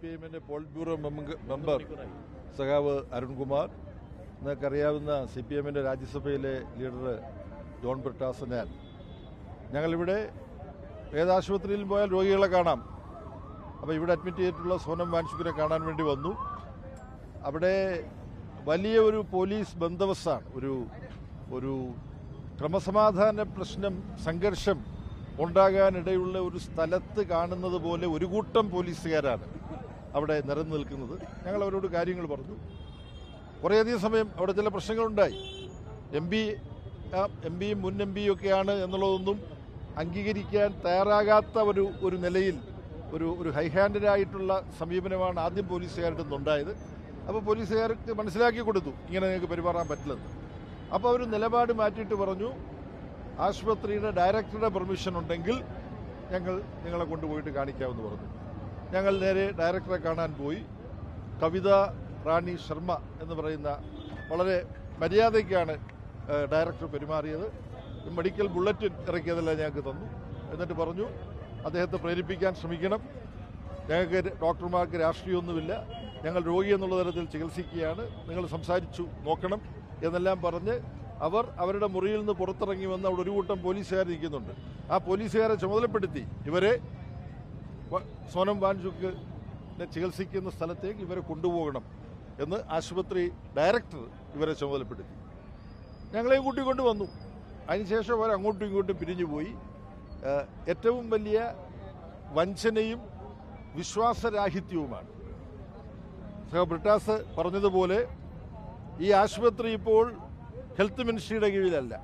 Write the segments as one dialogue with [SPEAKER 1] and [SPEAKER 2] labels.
[SPEAKER 1] CPIM polit bureau member സഖാവ് അരുൺകുമാർ, നിങ്ങൾക്കറിയാവുന്ന CPIM രാജ്യസഭയിലെ leader John Brittas, ഞങ്ങളിവിടെ ഏതാശുപത്രിയിൽ പോയാൽ രോഗികളെ കാണാം. അപ്പോൾ ഇവിടെ അഡ്മിറ്റ് ചെയ്തിട്ടുള്ള സോനം വാൻചുക്കിനെ കാണാൻ വേണ്ടി വന്നു. അവിടെ വലിയ ഒരു പോലീസ് ബന്ദോബസ്താണ്. ഒരു ക്രമസമാധാന പ്രശ്നം, സംഘർഷം ഉണ്ടാകാനിടയുള്ള ഒരു സ്ഥലത്ത് കാണുന്നത് പോലെ ഒരു കൂട്ടം പോലീസുകാരാണ് അവിടെ നിരന്നു നിൽക്കുന്നത്. ഞങ്ങൾ അവരോട് കാര്യങ്ങൾ പറഞ്ഞു. കുറേയധികം സമയം അവിടെ ചില പ്രശ്നങ്ങളുണ്ടായി. എം പിയും മുൻ എം പിയും ഒക്കെയാണ് എന്നുള്ളതൊന്നും അംഗീകരിക്കാൻ തയ്യാറാകാത്ത ഒരു നിലയിൽ ഒരു ഹൈ ഹാൻഡഡായിട്ടുള്ള സമീപനമാണ് ആദ്യം പോലീസുകാരുടെ നിന്നുണ്ടായത്. അപ്പോൾ പോലീസുകാർക്ക് മനസ്സിലാക്കി കൊടുത്തു ഇങ്ങനെ നിങ്ങൾക്ക് പെരുമാറാൻ പറ്റില്ലെന്ന്. അപ്പോൾ അവർ നിലപാട് മാറ്റിയിട്ട് പറഞ്ഞു, ആശുപത്രിയുടെ ഡയറക്ടറുടെ പെർമിഷൻ ഉണ്ടെങ്കിൽ ഞങ്ങൾ നിങ്ങളെ കൊണ്ടുപോയിട്ട് കാണിക്കാമെന്ന് പറഞ്ഞു. ഞങ്ങൾ നേരെ ഡയറക്ടറെ കാണാൻ പോയി. കവിത റാണി ശർമ്മ എന്ന് പറയുന്ന വളരെ മര്യാദയ്ക്കാണ് ഡയറക്ടർ പെരുമാറിയത്. മെഡിക്കൽ ബുള്ളറ്റിൻ ഇറക്കിയതെല്ലാം ഞങ്ങൾക്ക് തന്നു. എന്നിട്ട് പറഞ്ഞു, അദ്ദേഹത്തെ പ്രേരിപ്പിക്കാൻ ശ്രമിക്കണം, ഞങ്ങൾക്ക് ഡോക്ടർമാർക്ക് രാഷ്ട്രീയമൊന്നുമില്ല, ഞങ്ങൾ രോഗി എന്നുള്ള തരത്തിൽ ചികിത്സിക്കുകയാണ്, നിങ്ങൾ സംസാരിച്ചു നോക്കണം എന്നെല്ലാം പറഞ്ഞ് അവരുടെ മുറിയിൽ നിന്ന് പുറത്തിറങ്ങി വന്ന് അവിടെ ഒരു കൂട്ടം പോലീസുകാർ ഇരിക്കുന്നുണ്ട്. ആ പോലീസുകാരെ ചുമതലപ്പെടുത്തി ഇവരെ സോനം വാൻചുക്കിനെ ചികിത്സിക്കുന്ന സ്ഥലത്തേക്ക് ഇവരെ കൊണ്ടുപോകണം എന്ന് ആശുപത്രി ഡയറക്ടർ ഇവരെ ചുമതലപ്പെടുത്തി. ഞങ്ങളെയും കൂട്ടിക്കൊണ്ട് വന്നു. അതിനുശേഷം അവർ അങ്ങോട്ടും ഇങ്ങോട്ടും പിരിഞ്ഞുപോയി. ഏറ്റവും വലിയ വഞ്ചനയും വിശ്വാസരാഹിത്യവുമാണ്. ബ്രിട്ടാസ് പറഞ്ഞതുപോലെ ഈ ആശുപത്രി ഇപ്പോൾ ഹെൽത്ത് മിനിസ്ട്രിയുടെ കീഴിലല്ല.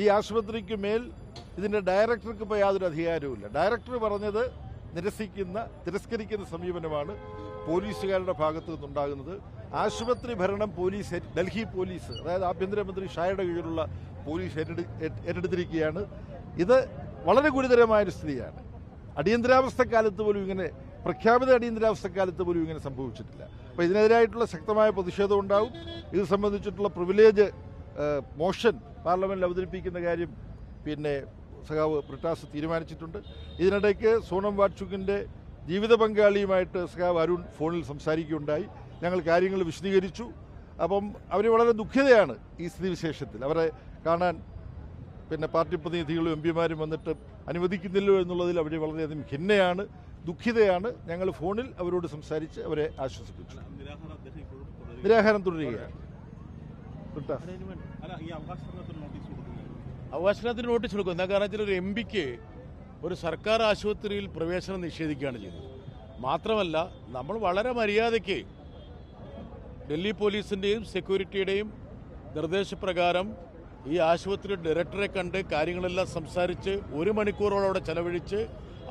[SPEAKER 1] ഈ ആശുപത്രിക്ക് മേൽ ഇതിൻ്റെ ഡയറക്ടർക്ക് ഇപ്പോൾ യാതൊരു അധികാരവുമില്ല. ഡയറക്ടർ പറഞ്ഞത് തിരസ്കരിക്കുന്ന സമീപനമാണ് പോലീസുകാരുടെ ഭാഗത്തു നിന്നുണ്ടാകുന്നത്. ആശുപത്രി ഭരണം ഡൽഹി പോലീസ്, അതായത് ആഭ്യന്തരമന്ത്രി ഷായുടെ കീഴിലുള്ള പോലീസ് ഏറ്റെടുത്തിരിക്കുകയാണ്. ഇത് വളരെ ഗുരുതരമായൊരു സ്ഥിതിയാണ്. അടിയന്തരാവസ്ഥക്കാലത്ത് പോലും ഇങ്ങനെ, പ്രഖ്യാപിത അടിയന്തരാവസ്ഥക്കാലത്ത് പോലും ഇങ്ങനെ സംഭവിച്ചിട്ടില്ല. അപ്പോൾ ഇതിനെതിരായിട്ടുള്ള ശക്തമായ പ്രതിഷേധം ഉണ്ടാവും. ഇത് സംബന്ധിച്ചിട്ടുള്ള പ്രിവിലേജ് മോഷൻ പാർലമെന്റിൽ അവതരിപ്പിക്കുന്ന കാര്യം സഖാവ് ബ്രിട്ടാസ് തീരുമാനിച്ചിട്ടുണ്ട്. ഇതിനിടയ്ക്ക് സോനം വാൻചുക്കിൻ്റെ ജീവിത പങ്കാളിയുമായിട്ട് സഖാവ് അരുൺ ഫോണിൽ സംസാരിക്കുകയുണ്ടായി. ഞങ്ങൾ കാര്യങ്ങൾ വിശദീകരിച്ചു. അപ്പം അവർ വളരെ ദുഃഖിതയാണ് ഈ സ്ഥിതിവിശേഷത്തിൽ. അവരെ കാണാൻ പാർട്ടി പ്രതിനിധികളും എം പിമാരും വന്നിട്ട് അനുവദിക്കുന്നില്ലോ എന്നുള്ളതിൽ അവർ വളരെയധികം ഖിന്നയാണ്, ദുഃഖിതയാണ്. ഞങ്ങൾ ഫോണിൽ അവരോട് സംസാരിച്ച് അവരെ ആശ്വസിപ്പിച്ചു. നിരാഹാരം തുടരുകയാണ്.
[SPEAKER 2] അവകാശത്തിന് നോട്ടീസ് കൊടുക്കും. എന്താ കാരണം വെച്ചാൽ ഒരു എം പിക്ക് ഒരു സർക്കാർ ആശുപത്രിയിൽ പ്രവേശനം നിഷേധിക്കുകയാണ് ചെയ്തത്. മാത്രമല്ല, നമ്മൾ വളരെ മര്യാദയ്ക്ക് ഡൽഹി പോലീസിൻ്റെയും സെക്യൂരിറ്റിയുടെയും നിർദ്ദേശപ്രകാരം ഈ ആശുപത്രി ഡയറക്ടറെ കണ്ട് കാര്യങ്ങളെല്ലാം സംസാരിച്ച് 1 മണിക്കൂറോളം അവിടെ ചെലവഴിച്ച്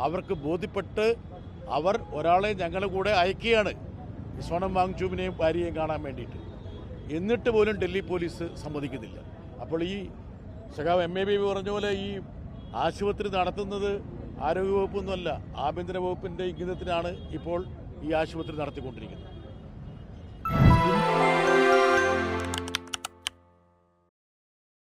[SPEAKER 2] അവർക്ക് ബോധ്യപ്പെട്ട് അവർ ഒരാളെ ഞങ്ങളുടെ കൂടെ അയക്കുകയാണ്, സോനം വാങ്ചുക്കിനെയും ഭാര്യയെയും കാണാൻ വേണ്ടിയിട്ട്. എന്നിട്ട് പോലും ഡൽഹി പോലീസ് സമ്മതിക്കുന്നില്ല. അപ്പോൾ ഈ സഖാവ് MAB പറഞ്ഞ പോലെ ഈ ആശുപത്രി നടത്തുന്നത് ആരോഗ്യവകുപ്പൊന്നുമല്ല, ആഭ്യന്തര വകുപ്പിൻ്റെ ഇംഗിതത്തിനാണ് ഇപ്പോൾ ഈ ആശുപത്രി നടത്തിക്കൊണ്ടിരിക്കുന്നത്.